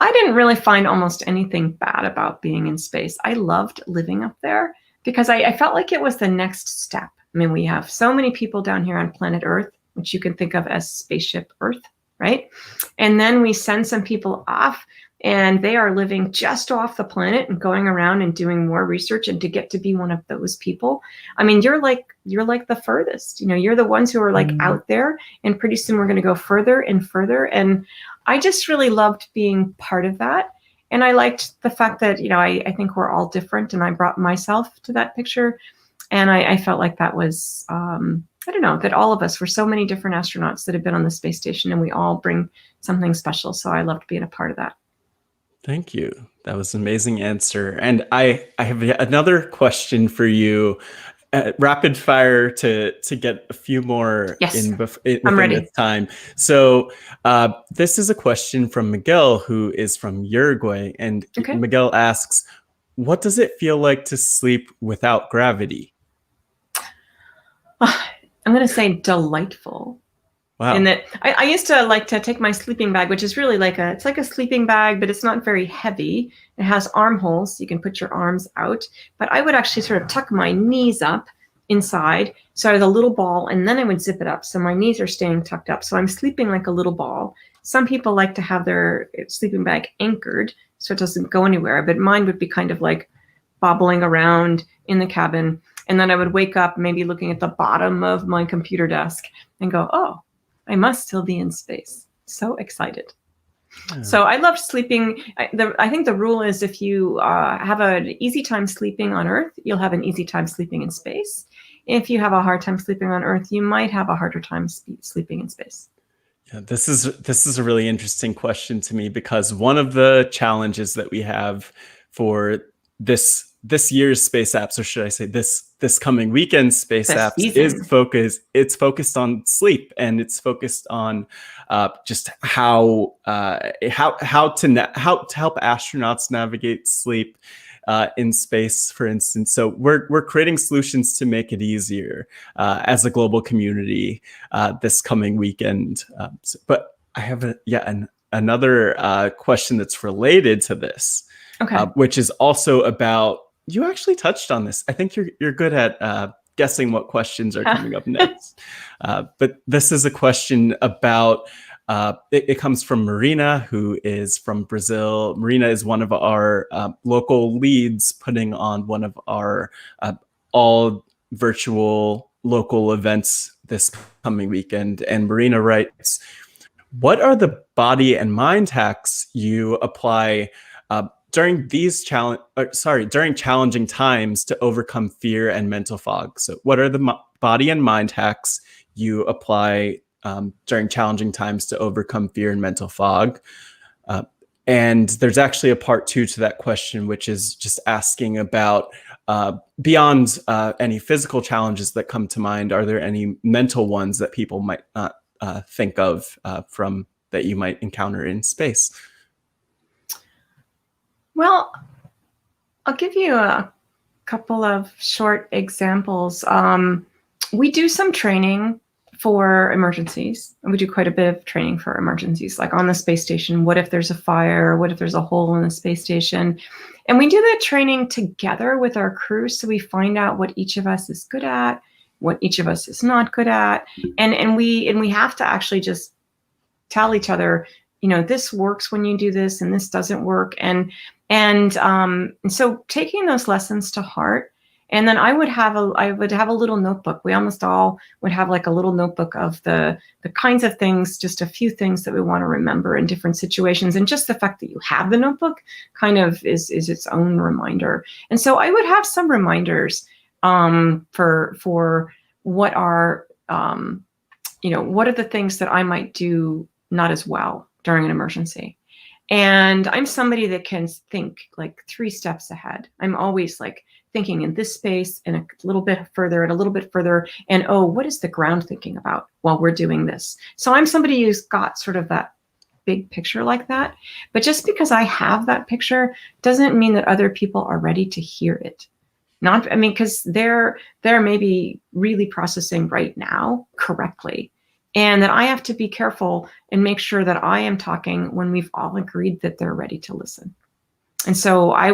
[SPEAKER 2] I didn't really find almost anything bad about being in space. I loved living up there, because I felt like it was the next step. I mean, we have so many people down here on planet Earth, which you can think of as spaceship Earth. right? And then we send some people off, and they are living just off the planet and going around and doing more research. And to get to be one of those people, I mean, you're like the furthest, you're the ones who are like out there, and pretty soon we're going to go further and further. And I just really loved being part of that. And I liked the fact that, I think we're all different, and I brought myself to that picture. And I felt like that was, I don't know, that all of us were so many different astronauts that have been on the space station, and we all bring something special. So I loved being a part of that.
[SPEAKER 1] Thank you. That was an amazing answer. And I have another question for you. Rapid fire to get a few more
[SPEAKER 2] Yes,
[SPEAKER 1] within
[SPEAKER 2] I'm ready.
[SPEAKER 1] this time. So this is a question from Miguel, who is from Uruguay. And
[SPEAKER 2] Okay.
[SPEAKER 1] Miguel asks, what does it feel like to sleep without gravity?
[SPEAKER 2] I'm going to say delightful.
[SPEAKER 1] Wow.
[SPEAKER 2] And that I used to like to take my sleeping bag, which is really it's like a sleeping bag, but it's not very heavy. It has armholes, so you can put your arms out. But I would actually sort of tuck my knees up inside, so I was a little ball, and then I would zip it up, so my knees are staying tucked up. So I'm sleeping like a little ball. Some people like to have their sleeping bag anchored so it doesn't go anywhere, but mine would be kind of like bobbling around in the cabin. And then I would wake up maybe looking at the bottom of my computer desk and go, oh, I must still be in space. So excited. Yeah. So I loved sleeping. I think the rule is if you have an easy time sleeping on Earth, you'll have an easy time sleeping in space. If you have a hard time sleeping on Earth, you might have a harder time sleeping in space.
[SPEAKER 1] Yeah, this is a really interesting question to me, because one of the challenges that we have for this year's space apps, or should I say this coming weekend space apps, it's focused on sleep, and it's focused on just how to help astronauts navigate sleep in space, for instance. So we're creating solutions to make it easier as a global community this coming weekend. But I have another question that's related to this,
[SPEAKER 2] okay.
[SPEAKER 1] Which is also about, you actually touched on this. I think you're good at guessing what questions are coming up next. But this is a question about, it comes from Marina, who is from Brazil. Marina is one of our local leads putting on one of our all virtual local events this coming weekend. And Marina writes, what are the body and mind hacks you apply during challenging times to overcome fear and mental fog? So what are the body and mind hacks you apply during challenging times to overcome fear and mental fog? And there's actually a part 2 to that question, which is just asking about beyond any physical challenges that come to mind, are there any mental ones that people might not think of from that you might encounter in space?
[SPEAKER 2] Well, I'll give you a couple of short examples. We do some training for emergencies. We do quite a bit of training for emergencies, like on the space station. What if there's a fire? What if there's a hole in the space station? And we do that training together with our crew, so we find out what each of us is good at, what each of us is not good at, and we have to actually just tell each other, this works when you do this, and this doesn't work, and so taking those lessons to heart. And then I would have a little notebook. We almost all would have like a little notebook of the kinds of things, just a few things that we want to remember in different situations. And just the fact that you have the notebook kind of is its own reminder. And so I would have some reminders for what are what are the things that I might do not as well during an emergency. And I'm somebody that can think like 3 steps ahead. I'm always like thinking in this space and a little bit further and a little bit further. And, oh, what is the ground thinking about while we're doing this? So I'm somebody who's got sort of that big picture like that. But just because I have that picture doesn't mean that other people are ready to hear it. Because they're maybe really processing right now correctly. And that I have to be careful and make sure that I am talking when we've all agreed that they're ready to listen. And so I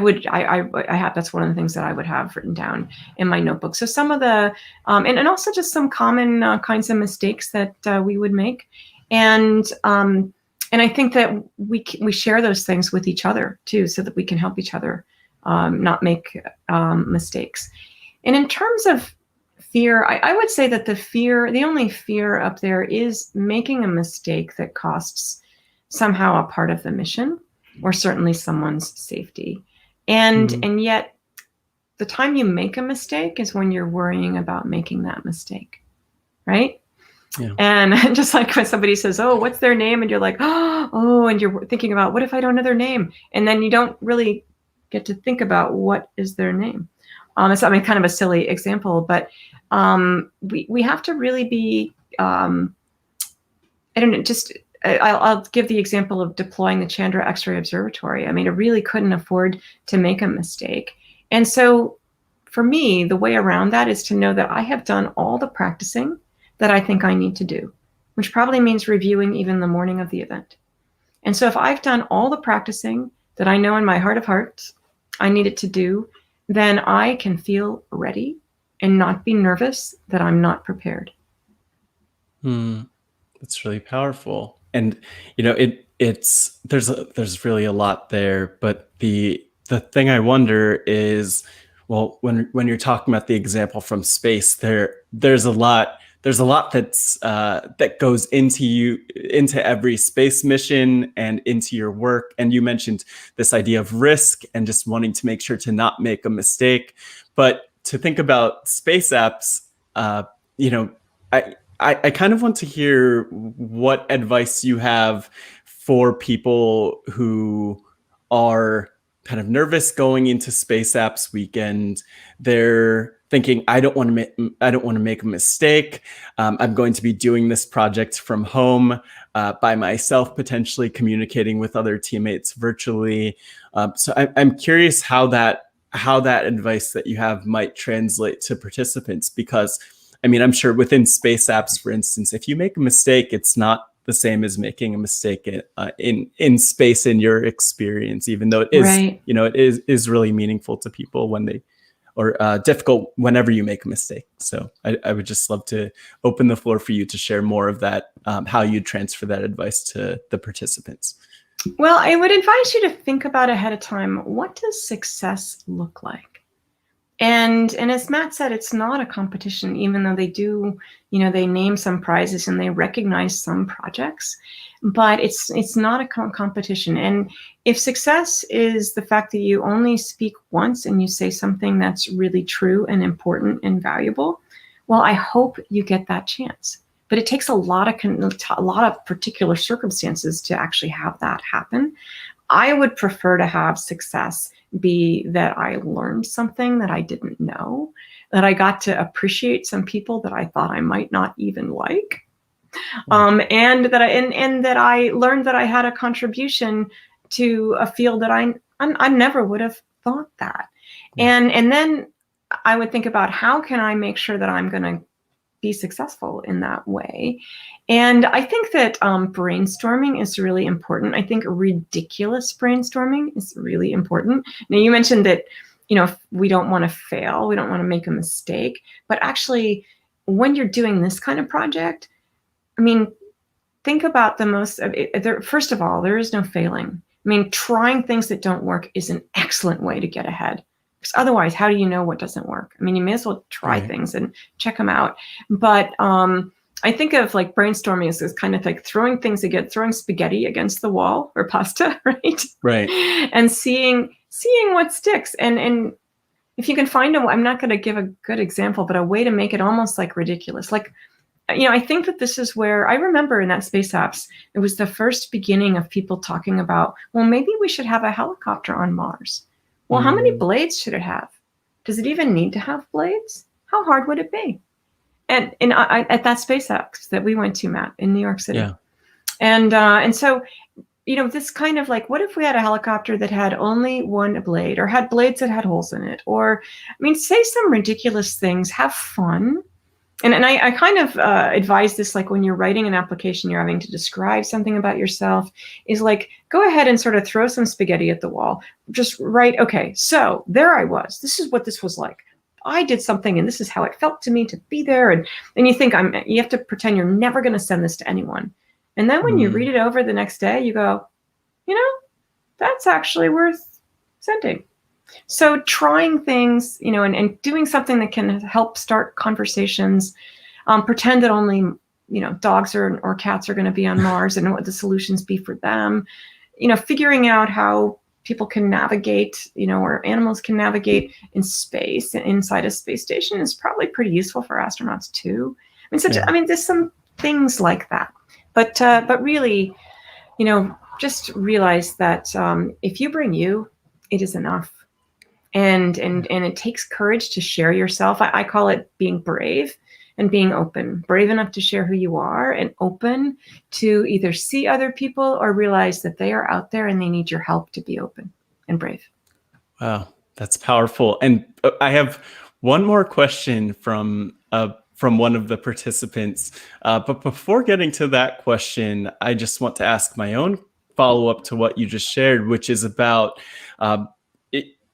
[SPEAKER 2] have, that's one of the things that I would have written down in my notebook. So some of the, and also just some common kinds of mistakes that we would make. And I think that we share those things with each other too, so that we can help each other not make mistakes. And in terms of fear, I would say that the only fear up there is making a mistake that costs somehow a part of the mission, or certainly someone's safety. And yet the time you make a mistake is when you're worrying about making that mistake, right?
[SPEAKER 1] Yeah.
[SPEAKER 2] And just like when somebody says, oh, what's their name? And you're like, oh, and you're thinking about, what if I don't know their name? And then you don't really get to think about what is their name. It's kind of a silly example, but we have to really be, I don't know, I'll give the example of deploying the Chandra X-ray Observatory. I mean, I really couldn't afford to make a mistake. And so for me, the way around that is to know that I have done all the practicing that I think I need to do, which probably means reviewing even the morning of the event. And so if I've done all the practicing that I know in my heart of hearts I needed to do, then I can feel ready and not be nervous that I'm not prepared.
[SPEAKER 1] That's really powerful. And there's really a lot there, but the thing I wonder is, well, when you're talking about the example from space, there's a lot that's that goes into every space mission and into your work. And you mentioned this idea of risk and just wanting to make sure to not make a mistake. But to think about space apps, I kind of want to hear what advice you have for people who are kind of nervous going into Space Apps Weekend. They're thinking, I don't want to make a mistake. I'm going to be doing this project from home by myself, potentially communicating with other teammates virtually. So I'm curious how that advice that you have might translate to participants, because I mean, I'm sure within Space Apps, for instance, if you make a mistake, it's not the same as making a mistake in space in your experience, even though it is,
[SPEAKER 2] right.
[SPEAKER 1] It is really meaningful to people when they, or difficult whenever you make a mistake. So I would just love to open the floor for you to share more of that, how you transfer that advice to the participants.
[SPEAKER 2] Well, I would advise you to think about ahead of time, what does success look like? And as Matt said, it's not a competition, even though they do, they name some prizes and they recognize some projects, but it's not a competition. And if success is the fact that you only speak once and you say something that's really true and important and valuable, well, I hope you get that chance. But it takes a lot of particular circumstances to actually have that happen. I would prefer to have success be that I learned something that I didn't know, that I got to appreciate some people that I thought I might not even like, and that I learned that I had a contribution to a field that I never would have thought that. And then I would think about, how can I make sure that I'm going to be successful in that way? And I think that brainstorming is really important. I think ridiculous brainstorming is really important. Now, you mentioned that, we don't want to fail, we don't want to make a mistake, but actually, when you're doing this kind of project, I mean, think about first of all, there is no failing. I mean, trying things that don't work is an excellent way to get ahead. Because otherwise, how do you know what doesn't work? I mean, you may as well try things and check them out. But I think of like brainstorming as kind of like throwing spaghetti against the wall, or pasta, right?
[SPEAKER 1] Right.
[SPEAKER 2] And seeing what sticks. And if you can find I'm not going to give a good example, but a way to make it almost like ridiculous. Like, I think that this is where I remember in that Space Apps, it was the first beginning of people talking about, well, maybe we should have a helicopter on Mars. Well, how many blades should it have? Does it even need to have blades? How hard would it be? And at that Space Apps that we went to, Matt, in New York City.
[SPEAKER 1] Yeah.
[SPEAKER 2] And so, this kind of like, what if we had a helicopter that had only one blade, or had blades that had holes in it? Or, say some ridiculous things, have fun. And I kind of advise this, like when you're writing an application, you're having to describe something about yourself, is like, go ahead and sort of throw some spaghetti at the wall. Just write, okay, so there I was. This is what this was like. I did something, and this is how it felt to me to be there. And then you think you have to pretend you're never going to send this to anyone. And then when you read it over the next day, you go, that's actually worth sending. So trying things, and doing something that can help start conversations, pretend that only, dogs or cats are going to be on Mars and what the solutions be for them, figuring out how people can navigate, or animals can navigate in space and inside a space station is probably pretty useful for astronauts too. There's some things like that, but really, just realize that if you bring you, it is enough. And it takes courage to share yourself. I call it being brave and being open. Brave enough to share who you are, and open to either see other people or realize that they are out there and they need your help to be open and brave.
[SPEAKER 1] Wow, that's powerful. And I have one more question from one of the participants. But before getting to that question, I just want to ask my own follow-up to what you just shared, which is about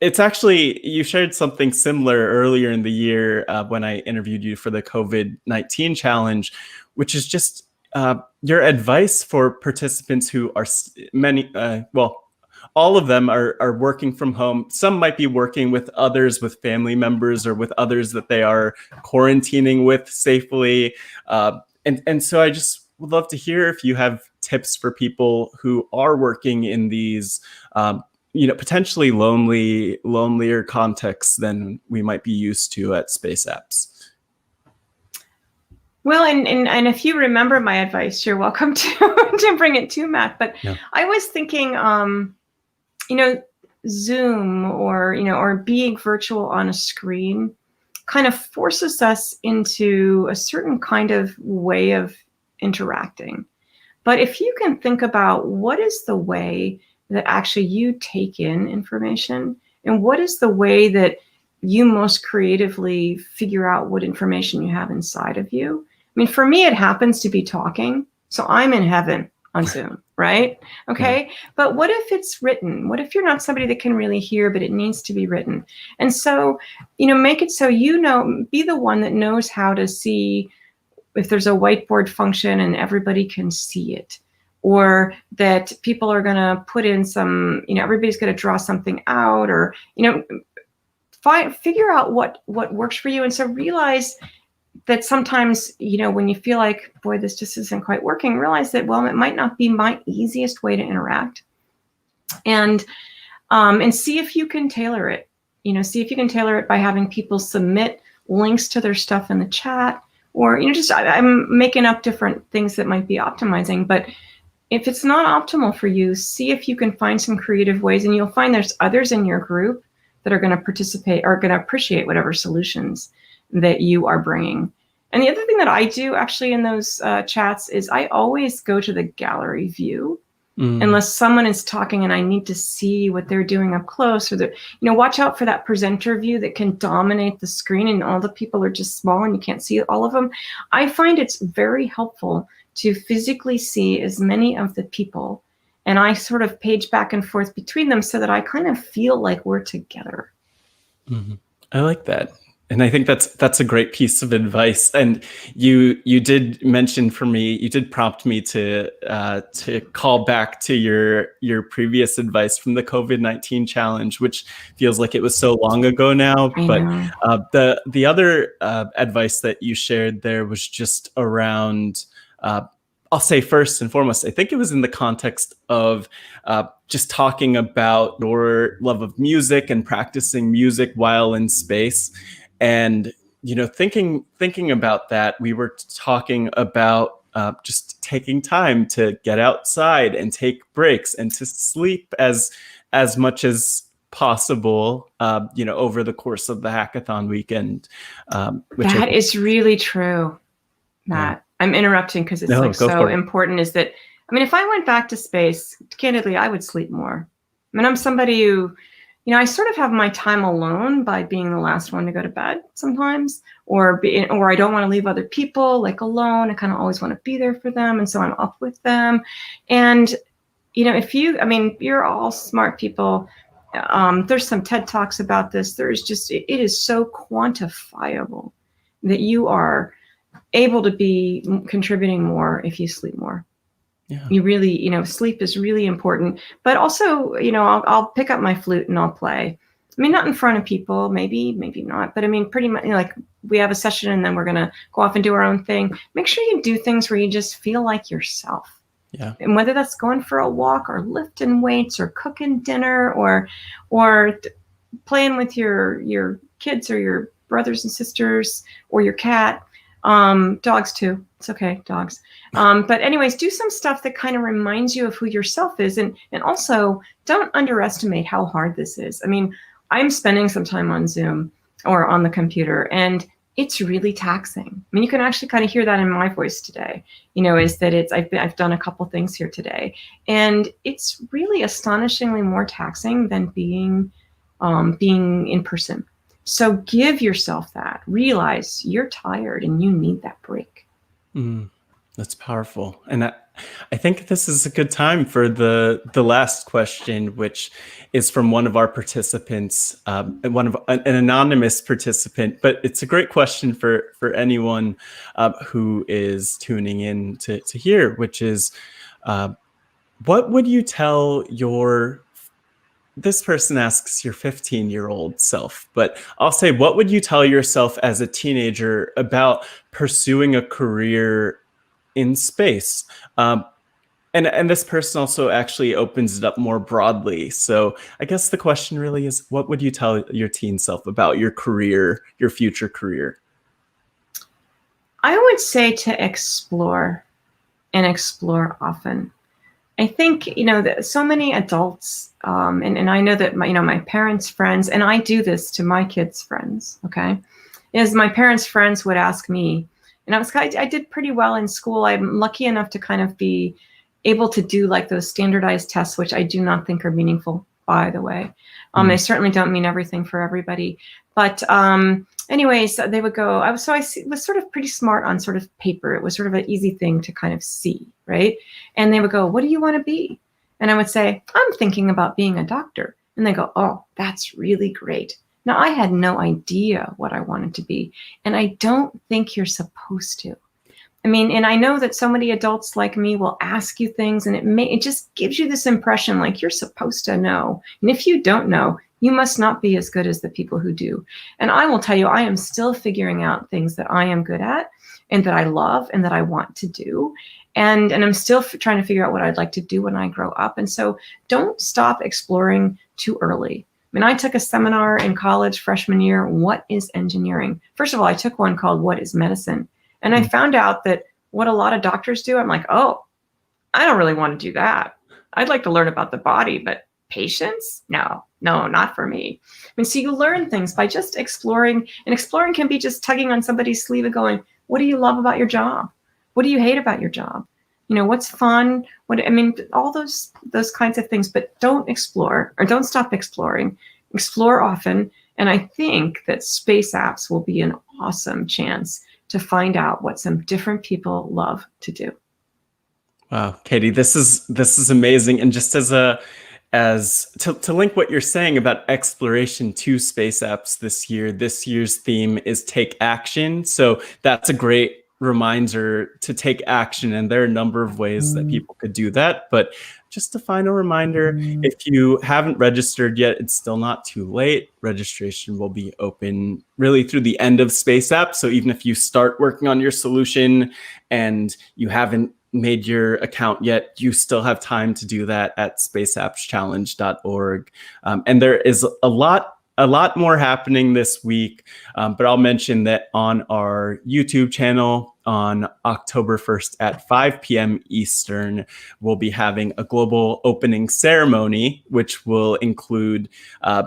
[SPEAKER 1] it's actually, you shared something similar earlier in the year when I interviewed you for the COVID-19 challenge, which is just your advice for participants who are all of them are working from home. Some might be working with others, with family members, or with others that they are quarantining with safely. And so I just would love to hear if you have tips for people who are working in these potentially lonelier contexts than we might be used to at Space Apps.
[SPEAKER 2] Well, and if you remember my advice, you're welcome to bring it to Matt. But yeah. I was thinking, Zoom or being virtual on a screen kind of forces us into a certain kind of way of interacting. But if you can think about what is the way that actually you take in information, and what is the way that you most creatively figure out what information you have inside of you. I mean, for me, it happens to be talking. So I'm in heaven on Zoom, right? Okay. Yeah. But what if it's written? What if you're not somebody that can really hear, but it needs to be written? And so, make it so, be the one that knows how to see if there's a whiteboard function and everybody can see it. Or that people are going to put in some, everybody's going to draw something out, or, figure out what works for you. And so realize that sometimes, when you feel like, boy, this just isn't quite working, realize that, well, it might not be my easiest way to interact. And see if you can tailor it, see if you can tailor it by having people submit links to their stuff in the chat, or, I'm making up different things that might be optimizing, but if it's not optimal for you, see if you can find some creative ways, and you'll find there's others in your group that are going to participate, are going to appreciate whatever solutions that you are bringing. And the other thing that I do actually in those chats is I always go to the gallery view, unless someone is talking and I need to see what they're doing up close, or watch out for that presenter view that can dominate the screen and all the people are just small and you can't see all of them. I find it's very helpful to physically see as many of the people, and I sort of page back and forth between them so that I kind of feel like we're together.
[SPEAKER 1] Mm-hmm. I like that. And I think that's a great piece of advice. And you did mention for me, you did prompt me to call back to your previous advice from the COVID-19 challenge, which feels like it was so long ago now. But the other advice that you shared there was just around, I'll say first and foremost, I think it was in the context of just talking about your love of music and practicing music while in space. And, thinking about that, we were talking about just taking time to get outside and take breaks and to sleep as much as possible, over the course of the hackathon weekend.
[SPEAKER 2] That is really true, Matt. Yeah. I'm interrupting because it's so important, is that, if I went back to space, candidly, I would sleep more. I'm somebody who, I sort of have my time alone by being the last one to go to bed sometimes, or I don't want to leave other people alone. I kind of always want to be there for them. And so I'm up with them. And, you're all smart people. There's some TED Talks about this. It is so quantifiable that you are able to be contributing more if you sleep more.
[SPEAKER 1] Yeah.
[SPEAKER 2] You really, sleep is really important. But also, I'll pick up my flute and I'll play. I mean, not in front of people, maybe not. But I mean, pretty much, like we have a session and then we're gonna go off and do our own thing. Make sure you do things where you just feel like yourself.
[SPEAKER 1] Yeah.
[SPEAKER 2] And whether that's going for a walk or lifting weights or cooking dinner or playing with your kids or your brothers and sisters or your cat, dogs too. It's okay, dogs. But anyways, do some stuff that kind of reminds you of who yourself is, and also don't underestimate how hard this is. I mean, I'm spending some time on Zoom or on the computer, and it's really taxing. I mean, you can actually kind of hear that in my voice today. Is that I've done a couple things here today, and it's really astonishingly more taxing than being in person. So give yourself that. Realize you're tired and you need that break.
[SPEAKER 1] That's powerful. And I think this is a good time for the last question, which is from one of our participants, an anonymous participant, but it's a great question for anyone who is tuning in to hear, which is, what would you tell this person asks your 15-year-old self, but I'll say, what would you tell yourself as a teenager about pursuing a career in space? And this person also actually opens it up more broadly. So I guess the question really is, what would you tell your teen self about your career, your future career?
[SPEAKER 2] I would say to explore and explore often. I think, that so many adults, and I know that my parents' friends, and I do this to my kids' friends, okay, is my parents' friends would ask me, and I did pretty well in school. I'm lucky enough to kind of be able to do like those standardized tests, which I do not think are meaningful, by the way. They certainly don't mean everything for everybody. But anyways, they would go, I was sort of pretty smart on sort of paper. It was sort of an easy thing to kind of see, right? And they would go, what do you want to be? And I would say, I'm thinking about being a doctor. And they go, oh, that's really great. Now, I had no idea what I wanted to be. And I don't think you're supposed to. I mean, and I know that so many adults like me will ask you things, and it just gives you this impression like you're supposed to know. And if you don't know, you must not be as good as the people who do. And I will tell you, I am still figuring out things that I am good at and that I love and that I want to do. And I'm still trying to figure out what I'd like to do when I grow up. And so don't stop exploring too early. I mean, I took a seminar in college freshman year. What is engineering? First of all, I took one called What is Medicine? And I found out that what a lot of doctors do, I'm like, oh, I don't really want to do that. I'd like to learn about the body, but patients? No, not for me. I mean, so you learn things by just exploring, and exploring can be just tugging on somebody's sleeve and going, what do you love about your job? What do you hate about your job? What's fun? All those kinds of things, but don't stop exploring. Explore often. And I think that space apps will be an awesome chance to find out what some different people love to do.
[SPEAKER 1] Wow, Cady, this is amazing. And just to link what you're saying about exploration to space apps this year's theme is take action. So that's a great reminder to take action. And there are a number of ways that people could do that. But just a final reminder, if you haven't registered yet, it's still not too late. Registration will be open really through the end of Space App. So even if you start working on your solution and you haven't made your account yet, you still have time to do that at spaceappschallenge.org. And there is a lot more happening this week, but I'll mention that on our YouTube channel on October 1st at 5 p.m. Eastern, we'll be having a global opening ceremony, which will include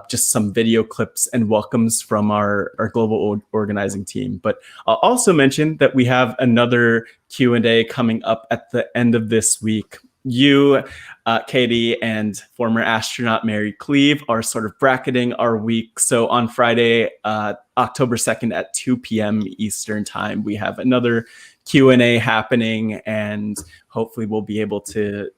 [SPEAKER 1] just some video clips and welcomes from our global organizing team. But I'll also mention that we have another Q&A coming up at the end of this week. You, Cady, and former astronaut Mary Cleve are sort of bracketing our week. So on Friday, October 2nd at 2 p.m. Eastern time, we have another Q&A happening, and hopefully we'll be able to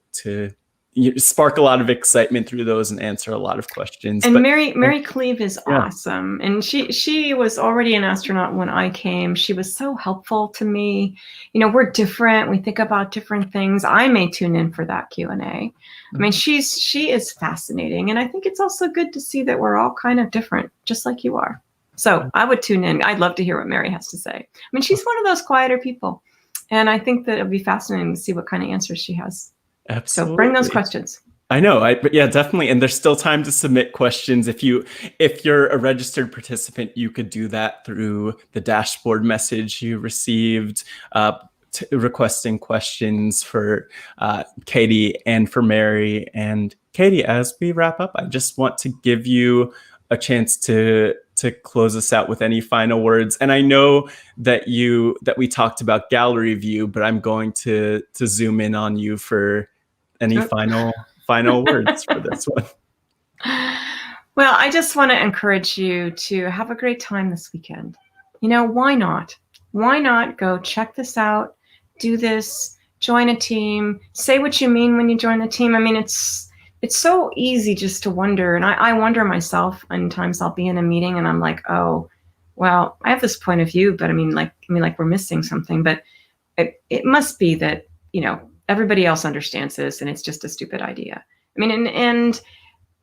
[SPEAKER 1] you spark a lot of excitement through those and answer a lot of questions.
[SPEAKER 2] And
[SPEAKER 1] But
[SPEAKER 2] Mary Cleve is
[SPEAKER 1] yeah.
[SPEAKER 2] awesome. And she was already an astronaut when I came. She was so helpful to me. You know, we're different. We think about different things. I may tune in for that Q&A. I mean, she is fascinating. And I think it's also good to see that we're all kind of different, just like you are. So I would tune in. I'd love to hear what Mary has to say. I mean, she's one of those quieter people. And I think that it'll be fascinating to see what kind of answers she has.
[SPEAKER 1] Absolutely.
[SPEAKER 2] So bring those questions.
[SPEAKER 1] I know. Yeah, definitely. And there's still time to submit questions. If you're a registered participant, you could do that through the dashboard message you received, requesting questions for Cady and for Mary. And Cady, as we wrap up, I just want to give you a chance to close us out with any final words. And I know that we talked about gallery view, but I'm going to zoom in on you for any final words for this one.
[SPEAKER 2] Well, I just want to encourage you to have a great time this weekend. You know, why not? Why not go check this out, do this, join a team, say what you mean when you join the team. I mean, it's so easy just to wonder. And I wonder myself, and times I'll be in a meeting and I'm like, oh, well, I have this point of view, but I mean, like we're missing something. But it must be that, you know, everybody else understands this and it's just a stupid idea. I mean, and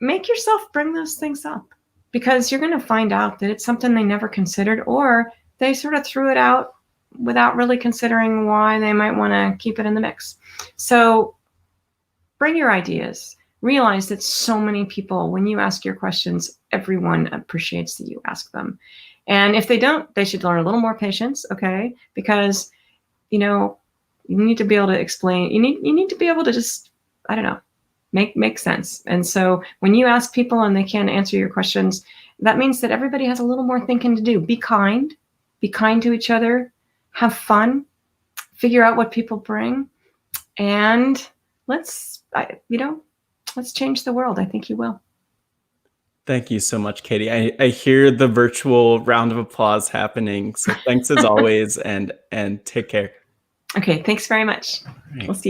[SPEAKER 2] make yourself bring those things up, because you're going to find out that it's something they never considered, or they sort of threw it out without really considering why they might want to keep it in the mix. So bring your ideas. Realize that so many people, when you ask your questions, everyone appreciates that you ask them. And if they don't, they should learn a little more patience, okay? Because, you know, you need to be able to explain. You need to be able to just, I don't know, make sense. And so when you ask people and they can't answer your questions, that means that everybody has a little more thinking to do. Be kind to each other, have fun, figure out what people bring, and let's change the world. I think you will.
[SPEAKER 1] Thank you so much, Cady. I hear the virtual round of applause happening. So thanks as always, and take care.
[SPEAKER 2] Okay, thanks very much.
[SPEAKER 1] Right.
[SPEAKER 2] We'll see you.